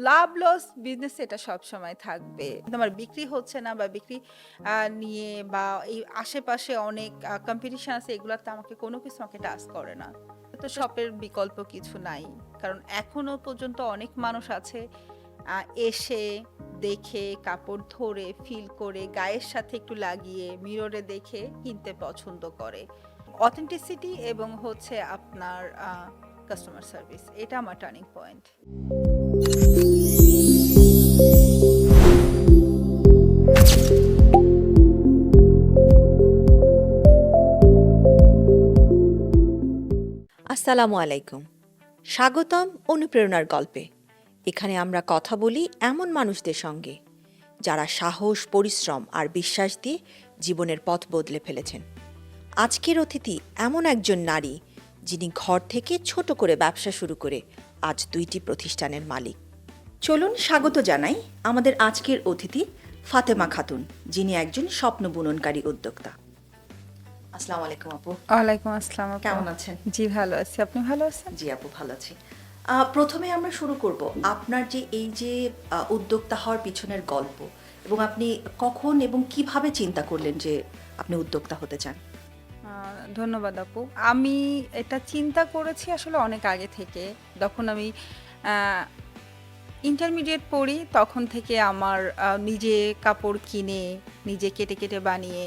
লাভ loss business এটা সবসময় থাকবে। তোমার বিক্রি হচ্ছে না বা বিক্রি নিয়ে বা এই আশেপাশে অনেক কম্পিটিশন আছে, এগুলাতে আমাকে কোনো কিছু আমাকে টাচ করে না। তো শপের বিকল্প কিছু নাই। কারণ এখনো পর্যন্ত অনেক মানুষ আছে এসে দেখে কাপড় ধরে ফিল করে গায়ের সাথে একটু লাগিয়ে মিররে দেখে কিনতে পছন্দ করে। অথেন্টিসিটি এবং হচ্ছে আপনার কাস্টমার সার্ভিস, এটা আমার টার্নিং পয়েন্ট। আসসালামু আলাইকুম। স্বাগতম অনুপ্রেরণার গল্পে। এখানে আমরা কথা বলি এমন মানুষদের সঙ্গে যারা সাহস, পরিশ্রম আর বিশ্বাস দিয়ে জীবনের পথ বদলে ফেলেছেন। আজকের অতিথি এমন একজন নারী যিনি ঘর থেকে ছোট করে ব্যবসা শুরু করে আজ 2টি প্রতিষ্ঠানের মালিক। চলুন স্বাগত জানাই আমাদের আজকের অতিথি ফাতেমা খাতুন, যিনি একজন স্বপ্ন বুননকারী উদ্যোক্তা। আসসালামু আলাইকুম আপু। ওয়ালাইকুম আসসালাম আপু। কেমন আছেন? জি ভালো আছি, আপনি ভালো আছেন? জি আপু, ভালো আছি। প্রথমে আমরা শুরু করব আপনার যে এই যে উদ্যোক্তা হওয়ার পিছনের গল্প, এবং আপনি কখন এবং কিভাবে চিন্তা করলেন যে আপনি উদ্যোক্তা হতে চান। ধন্যবাদ আপু। আমি এটা চিন্তা করেছি আসলে অনেক আগে থেকে। যখন আমি ইন্টারমিডিয়েট পড়ি তখন থেকে আমার নিজে কাপড় কিনে নিজে কেটে কেটে বানিয়ে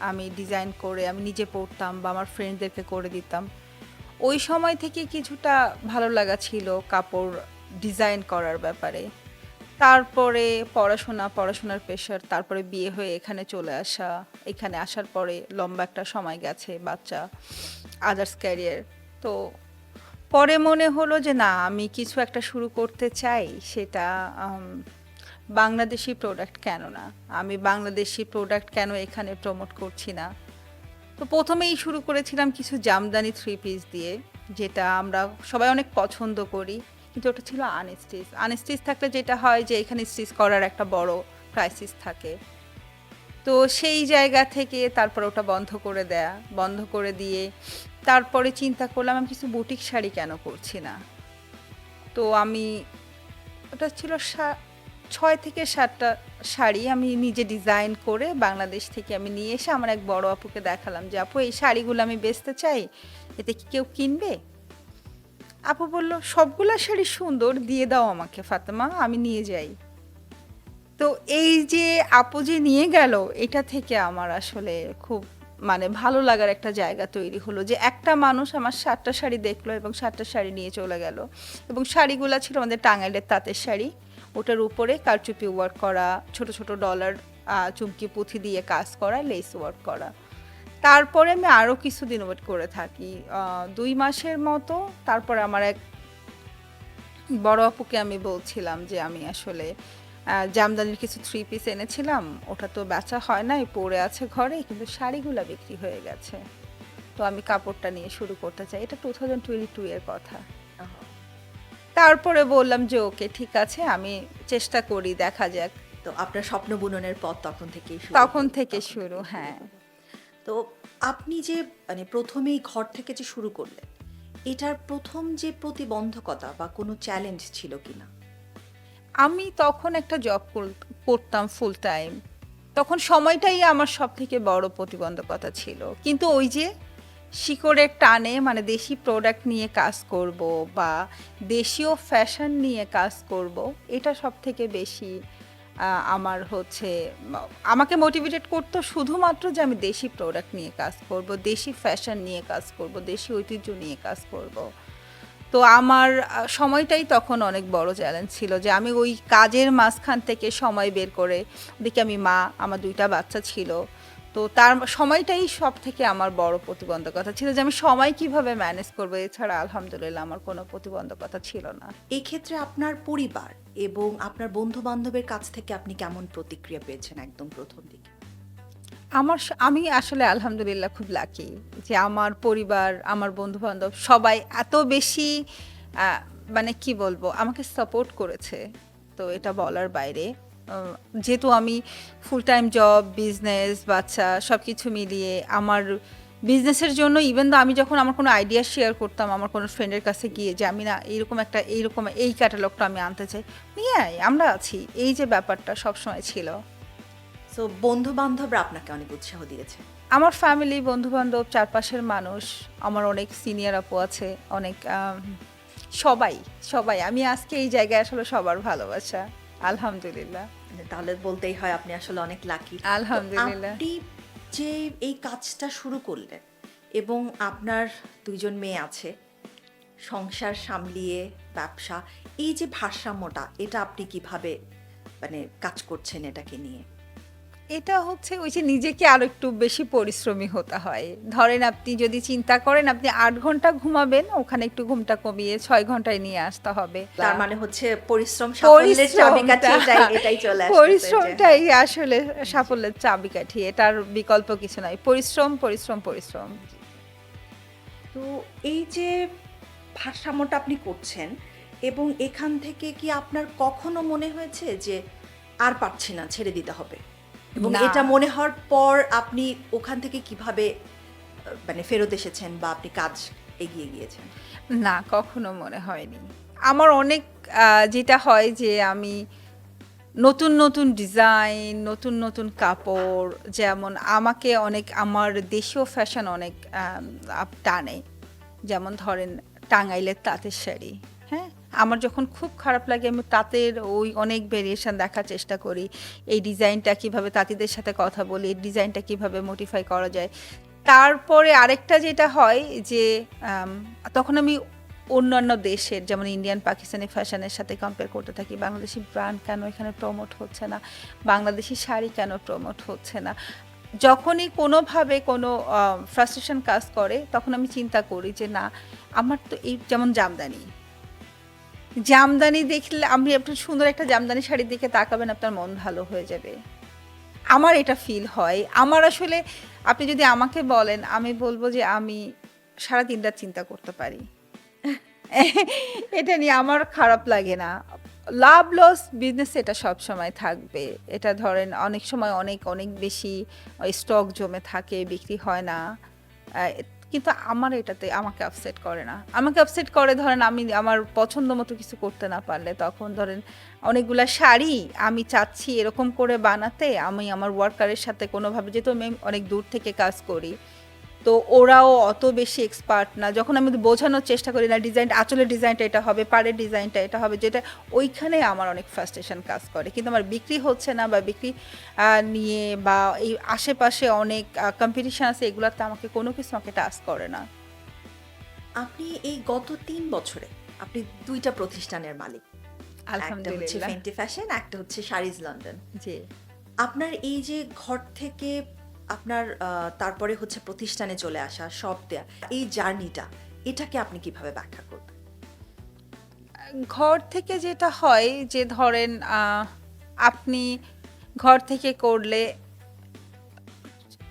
আমি ডিজাইন করে আমি নিজে পরতাম বা আমার ফ্রেন্ডদেরকে করে দিতাম। ওই সময় থেকে কিছুটা ভালো লাগা ছিল কাপড় ডিজাইন করার ব্যাপারে। তারপরে পড়াশোনার প্রেশার, তারপরে বিয়ে হয়ে এখানে চলে আসা। এখানে আসার পরে লম্বা একটা সময় গেছে, বাচ্চা, আদার্স ক্যারিয়ার। তো পরে মনে হলো যে না, আমি কিছু একটা শুরু করতে চাই, সেটা বাংলাদেশি প্রোডাক্ট কেন না, আমি বাংলাদেশি প্রোডাক্ট কেন এখানে প্রমোট করছি না। তো প্রথমেই শুরু করেছিলাম কিছু জামদানি থ্রি পিস দিয়ে, যেটা আমরা সবাই অনেক পছন্দ করি, কিন্তু ওটা ছিল আনস্টিচ। আনস্টিচ থাকলে যেটা হয় যে এখানে স্টিচ করার একটা বড় ক্রাইসিস থাকে। তো সেই জায়গা থেকে তারপর ওটা বন্ধ করে দিয়ে তারপরে চিন্তা করলাম আমি কিছু বুটিক শাড়ি কেন করছি না। তো আমি ওটা ছিল 6 থেকে 7টা শাড়ি আমি নিজে ডিজাইন করে বাংলাদেশ থেকে আমি নিয়ে এসে আমার এক বড় আপুকে দেখালাম যে আপু এই শাড়িগুলো আমি বেচতে চাই, এতে কি কেউ কিনবে? আপু বলল সবগুলা শাড়ি সুন্দর, দিয়ে দাও আমাকে ফাতেমা, আমি নিয়ে যাই। তো এই যে আপু যে নিয়ে গেল, এটা থেকে আমার আসলে খুব ভালো লাগার একটা জায়গা তৈরি হলো যে একটা মানুষ আমার 7টা শাড়ি দেখলো এবং 7টা শাড়ি নিয়ে চলে গেল। এবং শাড়িগুলো ছিল আমাদের টাঙ্গাইলের তাঁতের শাড়ি, ওটার উপরে কারচুপি ওয়ার্ক করা, ছোট ছোট ডলার চুমকি পুঁথি দিয়ে কাজ করা, লেস ওয়ার্ক করা। তারপরে আমি আরও কিছুদিন ওয়েট করে থাকি 2 মাসের মতো। তারপরে আমার এক বড় আপুকে আমি বলছিলাম যে আমি আসলে জামদানির কিছু থ্রি পিস এনেছিলাম, ওটা তো বেচা হয় নাই, পড়ে আছে ঘরে, কিন্তু শাড়িগুলো বিক্রি হয়ে গেছে। তো আমি কাপড়টা নিয়ে শুরু করতে চাই। এটা 2022 এর কথা। তারপরে বললাম যে ওকে ঠিক আছে, আমি চেষ্টা করি, দেখা যাক। তো আপনার স্বপ্ন বুননের পথ তখন থেকেই শুরু তখন হলো, থেকে তখন শুরু, থেকেই হ্যাঁ। হলো। তো আপনি যে প্রথমেই ঘর থেকে যে শুরু করলেন, এটার প্রথম যে প্রতিবন্ধকতা বা কোনো চ্যালেঞ্জ ছিল কিনা? আমি তখন একটা জব করতাম ফুল টাইম। তখন সময়টাই আমার সব থেকে বড় প্রতিবন্ধকতা ছিল। কিন্তু ওই যে শিকড়ের টানে, দেশি প্রোডাক্ট নিয়ে কাজ করব বা দেশীয় ফ্যাশন নিয়ে কাজ করব, এটা সব থেকে বেশি আমার হচ্ছে আমাকে মোটিভেটেড করতো শুধুমাত্র যে আমি দেশি প্রোডাক্ট নিয়ে কাজ করব, দেশি ফ্যাশন নিয়ে কাজ করব, দেশি ঐতিহ্য নিয়ে কাজ করব। তো আমার সময়টাই তখন অনেক বড় চ্যালেঞ্জ ছিল যে আমি ওই কাজের মাঝখান থেকে সময় বের করে, ওদিকে আমি মা, আমার 2টা বাচ্চা ছিল। তো তার সময়টাই সব থেকে আমার বড় প্রতিবন্ধকতা ছিল যে আমি সময় কিভাবে ম্যানেজ করবো। এছাড়া আলহামদুলিল্লাহ আমার কোনো প্রতিবন্ধকতা ছিল না। এই ক্ষেত্রে আপনার পরিবার এবং আপনার বন্ধু বান্ধবের কাছ থেকে আপনি কেমন প্রতিক্রিয়া পেয়েছেন একদম প্রথম দিকে? আমি আসলে আলহামদুলিল্লাহ খুব লাকি যে আমার পরিবার, আমার বন্ধু বান্ধব সবাই এত বেশি আহ, কি বলবো, আমাকে সাপোর্ট করেছে। তো এটা বলার বাইরে, যেহেতু আমি ফুল টাইম জব, বিজনেস, বাচ্চা সব কিছু মিলিয়ে আমার বিজনেসের জন্য ইভেন দো আমি যখন আমার কোনো আইডিয়া শেয়ার করতাম আমার কোনো ফ্রেন্ডের কাছে গিয়ে যে আমি না এইরকম এই ক্যাটালগটা আমি আনতে চাই, নিয়ে আয়, আমরা আছি, এই যে ব্যাপারটা সবসময় ছিল। সো বন্ধু বান্ধবরা আপনাকে অনেক উৎসাহ দিয়েছে। আমার ফ্যামিলি, বন্ধুবান্ধব, চারপাশের মানুষ, আমার অনেক সিনিয়র আপু আছে, অনেক সবাই সবাই আমি আজকে এই জায়গায় আসলে সবার ভালোবাসা, আলহামদুলিল্লাহ। তাহলে বলতেই হয় আপনি আসলে অনেক লাকি। আলহামদুলিল্লাহ। আপনি যে এই কাজটা শুরু করলেন এবং আপনার দুইজন মেয়ে আছে, সংসার সামলিয়ে ব্যবসা, এই যে ভারসাম্যটা, এটা আপনি কিভাবে মানে কাজ করছেন এটাকে নিয়ে? এটা হচ্ছে ওই যে নিজেকে আরো একটু বেশি পরিশ্রমী হতে হয়। ধরেন আপনি যদি চিন্তা করেন আপনি ৮ ঘন্টা ঘুমাবেন, ওখানে একটু ঘুমটা কমিয়ে ৬ ঘন্টায় নিয়ে আসতে হবে। তার মানে হচ্ছে পরিশ্রম সাফল্যের চাবিকাঠি, এটাই চলে আসছে। পরিশ্রমটাই আসলে সাফল্যের চাবিকাঠি, এটার বিকল্প কিছু নাই। পরিশ্রম পরিশ্রম পরিশ্রম। তো এই যে ভারসাম্যটা আপনি করছেন এবং এখান থেকে কি আপনার কখনো মনে হয়েছে যে আর পারছি না, ছেড়ে দিতে হবে? এবং না। এটা মনে হওয়ার পর আপনি ওখান থেকে কিভাবে মানে ফেরত এসেছেন বা আপনি কাজ এগিয়ে গিয়েছেন? না, কখনো মনে হয়নি। আমার অনেক যেটা হয় যে আমি নতুন নতুন ডিজাইন, নতুন নতুন কাপড়, যেমন আমাকে অনেক আমার দেশীয় ফ্যাশন অনেক টানে। যেমন ধরেন টাঙ্গাইলের তাঁতের শাড়ি, হ্যাঁ, আমার যখন খুব খারাপ লাগে আমি তাঁতের ওই অনেক ভেরিয়েশন দেখার চেষ্টা করি, এই ডিজাইনটা কিভাবে তাঁতিদের সাথে কথা বলি, এই ডিজাইনটা কিভাবে মডিফাই করা যায়। তারপরে আরেকটা যেটা হয় যে তখন আমি অন্যান্য দেশের যেমন ইন্ডিয়ান, পাকিস্তানি ফ্যাশনের সাথে কম্পেয়ার করতে থাকি। বাংলাদেশি ব্র্যান্ড কেন এখানে প্রমোট হচ্ছে না, বাংলাদেশি শাড়ি কেন প্রমোট হচ্ছে না। যখনই কোনোভাবে কোনো ফ্রাস্ট্রেশন কাজ করে তখন আমি চিন্তা করি যে না, আমার তো এই যেমন জামদানি দেখলে আপনি আপনার সুন্দর একটা জামদানি শাড়ির দিকে তাকাবেন, আপনার মন ভালো হয়ে যাবে। আমার এটা ফিল হয়। আমার আসলে আপনি যদি আমাকে বলেন আমি বলবো যে আমি সারা দিন রাত চিন্তা করতে পারি। এটা নিয়ে আমার খারাপ লাগে না। লাভ লস বিজনেস এটা সবসময় থাকবে। এটা ধরেন অনেক সময় অনেক অনেক বেশি স্টক জমে থাকে, বিক্রি হয় না। কিন্তু আমার এটাতে আমাকে আপসেট করে না। আমাকে আপসেট করে ধরেন আমি আমার পছন্দ মতো কিছু করতে না পারলে, তখন ধরেন অনেকগুলা শাড়ি আমি চাচ্ছি এরকম করে বানাতে, আমি আমার ওয়ার্কারের সাথে কোনোভাবে, যেহেতু আমি অনেক দূর থেকে কাজ করি, তো ওরাও অত বেশি এক্সপার্ট না। যখন আমি বোঝানোর চেষ্টা করি না ডিজাইন, আঁচলের ডিজাইনটা এটা হবে, পাড়ের ডিজাইনটা এটা হবে, যেটা ওইখানে আমার অনেক ফ্রাস্ট্রেশন কাজ করে। কিন্তু আমার বিক্রি হচ্ছে না বা বিক্রি নিয়ে বা এই আশেপাশে অনেক কম্পিটিশন আছে, এগুলোতে আমাকে কোনো কিছু আমাকে টাচ করে না। আপনি এই গত ৩ বছরে আপনি ২টা প্রতিষ্ঠানের মালিক। একটা হচ্ছে আলহামদুলিল্লাহ। ফেন্টি ফ্যাশন, একটা হচ্ছে শাড়িজ লন্ডন। জি। আপনার এই যে ঘর থেকে আপনার তারপরে হচ্ছে প্রতিষ্ঠানে চলে আসা, সব দেয়া, এই জার্নিটা, এটাকে আপনি কিভাবে ব্যাখ্যা করবেন? ঘর থেকে যেটা হয় যে ধরেন আপনি ঘর থেকে করলে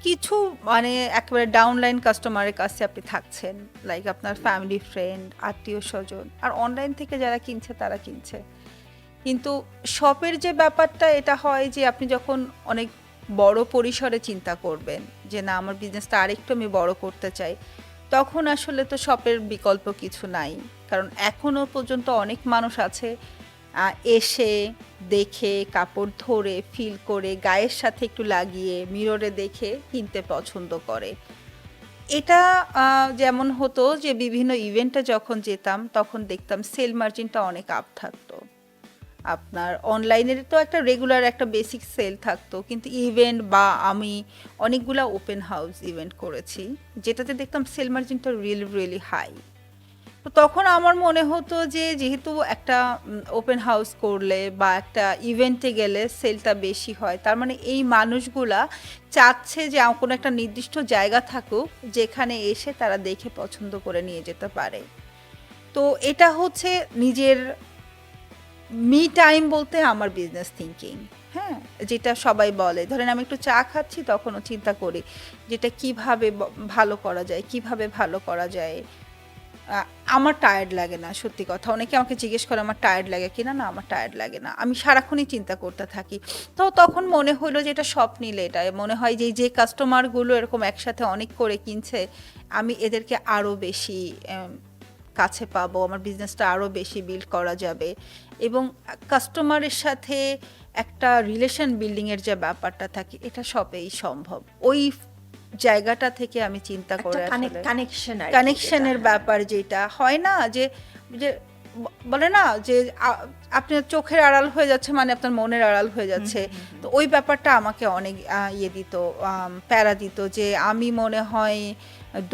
কিছু মানে একেবারে ডাউনলাইন কাস্টমারের কাছে আপনি থাকছেন, লাইক আপনার ফ্যামিলি, ফ্রেন্ড, আত্মীয় স্বজন, আর অনলাইন থেকে যারা কিনছে তারা কিনছে। কিন্তু শপের যে ব্যাপারটা, এটা হয় যে আপনি যখন অনেক বড় পরিসরে চিন্তা করবেন যে না আমার বিজনেসটা আরেকটু আমি বড় করতে চাই, তখন আসলে তো শপের বিকল্প কিছু নাই। কারণ এখনও পর্যন্ত অনেক মানুষ আছে এসে দেখে, কাপড় ধরে, ফিল করে, গায়ের সাথে একটু লাগিয়ে, মিররে দেখে কিনতে পছন্দ করে। এটা যেমন হতো যে বিভিন্ন ইভেন্টে যখন যেতাম তখন দেখতাম সেল মার্জিনটা অনেক আপ থাকতো। আপনার অনলাইনের তো একটা রেগুলার একটা বেসিক সেল থাকতো, কিন্তু ইভেন্ট বা আমি অনেকগুলা ওপেন হাউস ইভেন্ট করেছি যেটাতে দেখতাম সেল মার্জিনটা রিয়েলি হাই। তো তখন আমার মনে হতো যে যেহেতু একটা ওপেন হাউস করলে বা একটা ইভেন্টে গেলে সেলটা বেশি হয়, তার মানে এই মানুষগুলা চাচ্ছে যে কোনো একটা নির্দিষ্ট জায়গা থাকুক যেখানে এসে তারা দেখে পছন্দ করে নিয়ে যেতে পারে। তো এটা হচ্ছে নিজের মি টাইম বলতে আমার বিজনেস থিঙ্কিং। হ্যাঁ, যেটা সবাই বলে, ধরেন আমি একটু চা খাচ্ছি তখনও চিন্তা করি যেটা কিভাবে ভালো করা যায়, কিভাবে ভালো করা যায়। আমার টায়ার্ড লাগে না, সত্যি কথা। অনেকে আমাকে জিজ্ঞেস করে আমার টায়ার্ড লাগে কিনা, না আমার টায়ার্ড লাগে না। আমি সারাক্ষণই চিন্তা করতে থাকি। তো তখন মনে হলো যে এটা সব নিলে এটা মনে হয় যে কাস্টমারগুলো এরকম একসাথে অনেক করে কিনছে, আমি এদেরকে আরও বেশি কাছে পাবো, আমার বিজনেসটা আরও বেশি বিল্ড করা যাবে এবং কাস্টমারের সাথে একটা রিলেশন বিল্ডিংয়ের যে ব্যাপারটা থাকে এটা সবেই সম্ভব। ওই জায়গাটা থেকে আমি চিন্তা করে আসলে কানেকশনের ব্যাপার যেটা হয় না, যে যে বলে না যে আপনার চোখের আড়াল হয়ে যাচ্ছে মানে আপনার মনের আড়াল হয়ে যাচ্ছে। তো ওই ব্যাপারটা আমাকে অনেক ইয়ে দিত, প্যারা দিত, যে আমি মনে হয়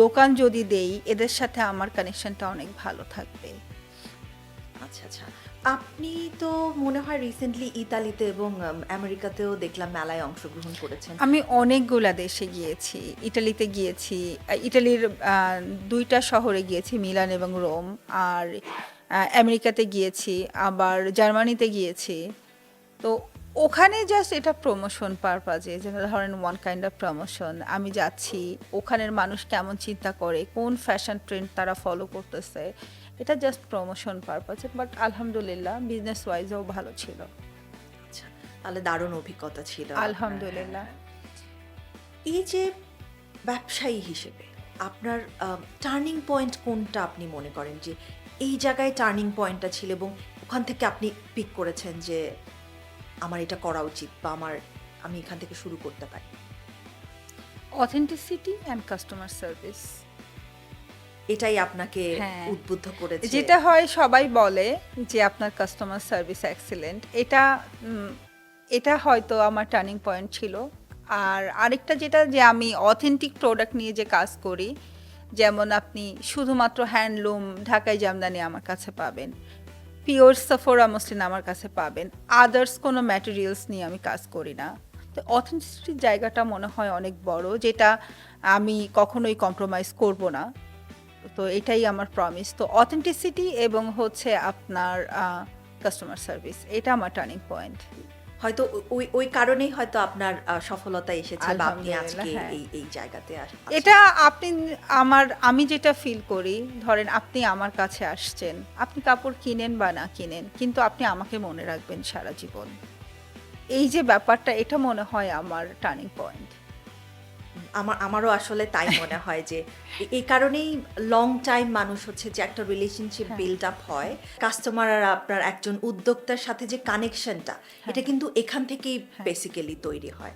দোকান যদি দেই এদের সাথে আমার কানেকশনটা অনেক ভালো থাকবে। আচ্ছা আচ্ছা, আপনি তো মনে হয় রিসেন্টলি ইতালিতে এবং আমেরিকাতেও দেখলাম মেলায় অংশগ্রহণ করেছেন। আমি অনেকগুলা দেশে গিয়েছি, ইটালিতে গিয়েছি, ইটালির 2টা শহরে গিয়েছি, মিলান এবং রোম, আর আমেরিকাতে গিয়েছি, আবার জার্মানিতে গিয়েছি। তো ওখানে জাস্ট এটা প্রমোশন পারপাজে, যেটা ধরেন ওয়ান কাইন্ড অফ প্রমোশন। আমি যাচ্ছি, ওখানের মানুষ কেমন চিন্তা করে, কোন ফ্যাশন ট্রেন্ড তারা ফলো করতেছে, এটা জাস্ট প্রমোশন পারপাজে। বাট আলহামদুলিল্লাহ বিজনেস ওয়াইজও ভালো ছিল। আচ্ছা, তাহলে দারুণ অভিজ্ঞতা ছিল আলহামদুলিল্লাহ। এই যে ব্যবসায়ী হিসেবে আপনার টার্নিং পয়েন্ট কোনটা আপনি মনে করেন যে এই জায়গায় টার্নিং পয়েন্টটা ছিল এবং ওখান থেকে আপনি পিক করেছেন যে আমার এটা করা উচিত বা আমি এখান থেকে শুরু করতে পারি? অথেন্টিসিটি অ্যান্ড কাস্টমার সার্ভিস, এটাই আপনাকে উদ্বুদ্ধ করেছে? যেটা হয় সবাই বলে যে আপনার কাস্টমার সার্ভিস এক্সিলেন্ট, এটা হয়তো আমার টার্নিং পয়েন্ট ছিল। আর আরেকটা যেটা, যে আমি অথেন্টিক প্রোডাক্ট নিয়ে যে কাজ করি, যেমন আপনি শুধুমাত্র হ্যান্ডলুম ঢাকাই জামদানি আমার কাছে পাবেন, পিওর সাফোরা মসলিন আমার কাছে পাবেন, আদার্স কোনো ম্যাটেরিয়ালস নিয়ে আমি কাজ করি না। তো অথেন্টিসিটির জায়গাটা মনে হয় অনেক বড়, যেটা আমি কখনোই কম্প্রোমাইজ করব না। তো এটাই আমার প্রমিস। তো অথেন্টিসিটি এবং হচ্ছে আপনার কাস্টমার সার্ভিস, এটা আমার টার্নিং পয়েন্ট। হয়তো ওই কারণেই হয়তো আপনার সফলতা এসেছে বা আপনি আজকে আলহামদুলিল্লাহ, এই জায়গাতে আছেন। এটা আপনি আমি যেটা ফিল করি, ধরেন আপনি আমার কাছে আসছেন, আপনি কাপড় কিনেন বা না কিনেন, কিন্তু আপনি আমাকে মনে রাখবেন সারা জীবন। এই যে ব্যাপারটা, এটা মনে হয় আমার টার্নিং পয়েন্ট। আমারও আসলে তাই মনে হয় যে এই কারণেই লং টাইম মানুষ হচ্ছে যে একটা রিলেশনশিপ বিল্ড আপ হয়, কাস্টমার আর আপনার একজন উদ্যোক্তার সাথে যে কানেকশনটা, এটা কিন্তু এখান থেকেই বেসিক্যালি তৈরি হয়।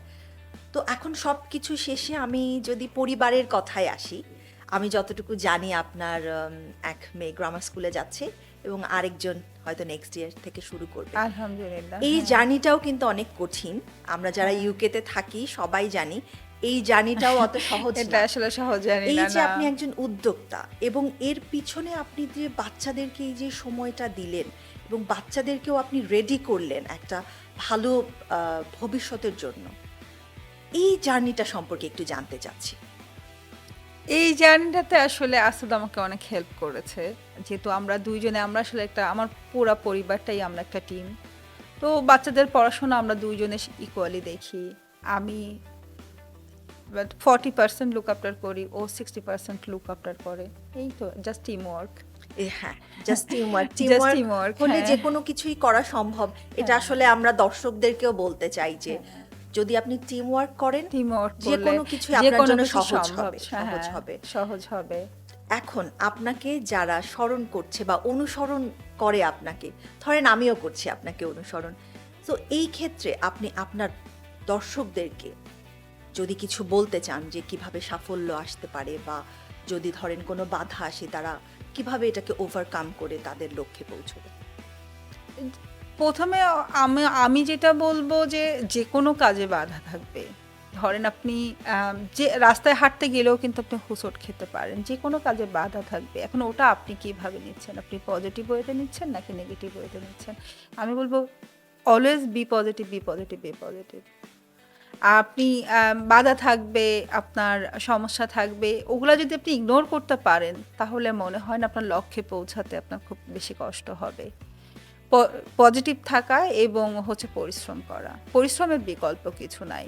তো এখন সব কিছু শেষে আমি যদি পরিবারের কথায় আসি, আমি যতটুকু জানি আপনার এক মেয়ে গ্রামার স্কুলে যাচ্ছে এবং আরেকজন হয়তো নেক্সট ইয়ার থেকে শুরু করবে। আলহামদুলিল্লাহ। এই জার্নিটাও কিন্তু অনেক কঠিন, আমরা যারা ইউকেতে থাকি সবাই জানি এই জার্নিটাও অত সহজ না। এটা আসলে সহজ জানি না। এই যে আপনি একজন উদ্যোক্তা এবং এর পিছনে আপনি যে বাচ্চাদেরকে এই যে সময়টা দিলেন এবং বাচ্চাদেরকেও আপনি রেডি করলেন একটা ভালো ভবিষ্যতের জন্য, এই জার্নিটা সম্পর্কে একটু জানতে চাচ্ছি। এই জার্নিটাতে আসলে আসাদ আমাকে অনেক হেল্প করেছে, যেহেতু আমরা দুইজনে, আমরা আসলে আমার পুরো পরিবারটাই আমরা একটা টিম। তো বাচ্চাদের পড়াশোনা আমরা দুইজনে ইকুয়ালি দেখি। আমি 40% লুক আফটার করি, ও 60% লুক আফটার করে। এই তো জাস্ট টিম ওয়ার্ক। হ্যাঁ, জাস্ট টিমওয়ার্ক হলে হ্যাঁ। যে কোনো কিছুই করা সম্ভব। এটা আসলে আমরা দর্শকদেরকেও বলতে চাই যে যদি আপনি টিম ওয়ার্ক করেন, যে কোনো কিছু আপনার জন্য সহজ হবে। এখন আপনাকে যারা স্মরণ করছে বা অনুসরণ করে আপনাকে, ধরেন আমিও করছি আপনাকে অনুসরণ, তো এই ক্ষেত্রে আপনি আপনার দর্শকদেরকে যদি কিছু বলতে চান যে কিভাবে সাফল্য আসতে পারে বা যদি ধরেন কোনো বাধা আসে তারা কিভাবে এটাকে ওভারকাম করে তাদের লক্ষ্যে পৌঁছবে? প্রথমে আমি যেটা বলবো, যে কোনো কাজে বাধা থাকবে। ধরেন আপনি যে রাস্তায় হাঁটতে গেলেও কিন্তু আপনি হোঁচট খেতে পারেন, যে কোনো কাজে বাধা থাকবে। এখন ওটা আপনি কিভাবে নিচ্ছেন, আপনি পজিটিভ ওয়েতে নিচ্ছেন নাকি নেগেটিভ ওয়েতে নিচ্ছেন। আমি বলবো always be positive, be positive, be positive. আপনি বাধা থাকবে, আপনার সমস্যা থাকবে, ওগুলা যদি আপনি ইগনোর করতে পারেন তাহলে মনে হয় না আপনার লক্ষ্যে পৌঁছাতে আপনার খুব বেশি কষ্ট হবে। পজিটিভ থাকা এবং হচ্ছে পরিশ্রম করা, পরিশ্রমের বিকল্প কিছু নাই।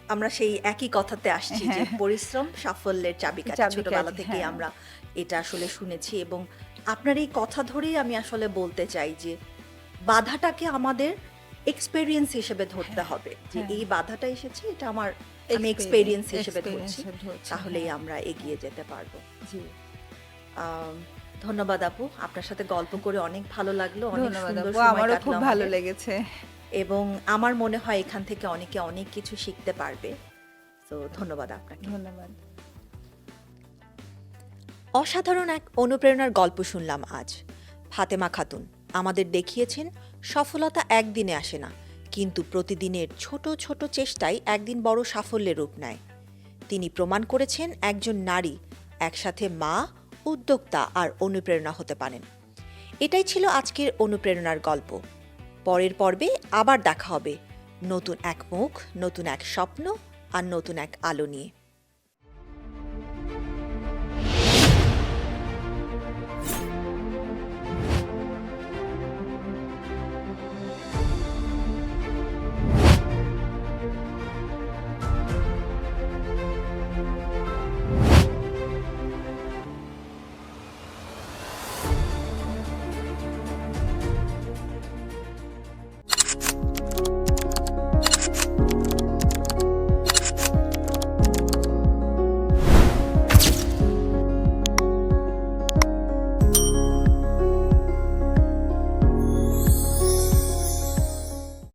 আমরা সেই একই কথাতে আসছি যে পরিশ্রম সাফল্যের চাবিকাঠি। চাবিকাঠি, ছোটবেলা থেকেই হ্যাঁ। আমরা এটা আসলে শুনেছি এবং আপনার এই কথা ধরেই আমি আসলে বলতে চাই যে বাধাটাকে আমাদের এক্সপেরিয়েন্স হিসেবে ধরতে হবে, যে হ্যাঁ। এই বাধাটা এসেছে, এটা আমার আমি Experience এক্সপেরিয়েন্স হিসেবে ধরছি, হিসেবে ধরছি, তাহলেই হ্যাঁ। আমরা এগিয়ে যেতে পারবো। জি। আম, ধন্যবাদ আপু, আপনার সাথে গল্প করে অনেক ভালো লাগলো, অনেক ধন্যবাদ সুন্দর আপু, সময় আমারও খুব কাটলো ভালো আমাদের। লেগেছে। এবং আমার মনে হয় এখান থেকে অনেকে অনেক কিছু শিখতে পারবে। তো ধন্যবাদ আপনাকে। ধন্যবাদ। অসাধারণ এক অনুপ্রেরণার গল্প শুনলাম আজ। ফাতেমা খাতুন আমাদের দেখিয়েছেন সফলতা একদিনে আসে না, কিন্তু প্রতিদিনের ছোট ছোট চেষ্টাই একদিন বড় সাফল্যের রূপ নেয়। তিনি প্রমাণ করেছেন একজন নারী একসাথে মা, উদ্যোক্তা আর অনুপ্রেরণা হতে পারেন। এটাই ছিল আজকের অনুপ্রেরণার গল্প। পরের পর্বে আবার দেখা হবে নতুন এক মুখ, নতুন এক স্বপ্ন আর নতুন এক আলো নিয়ে।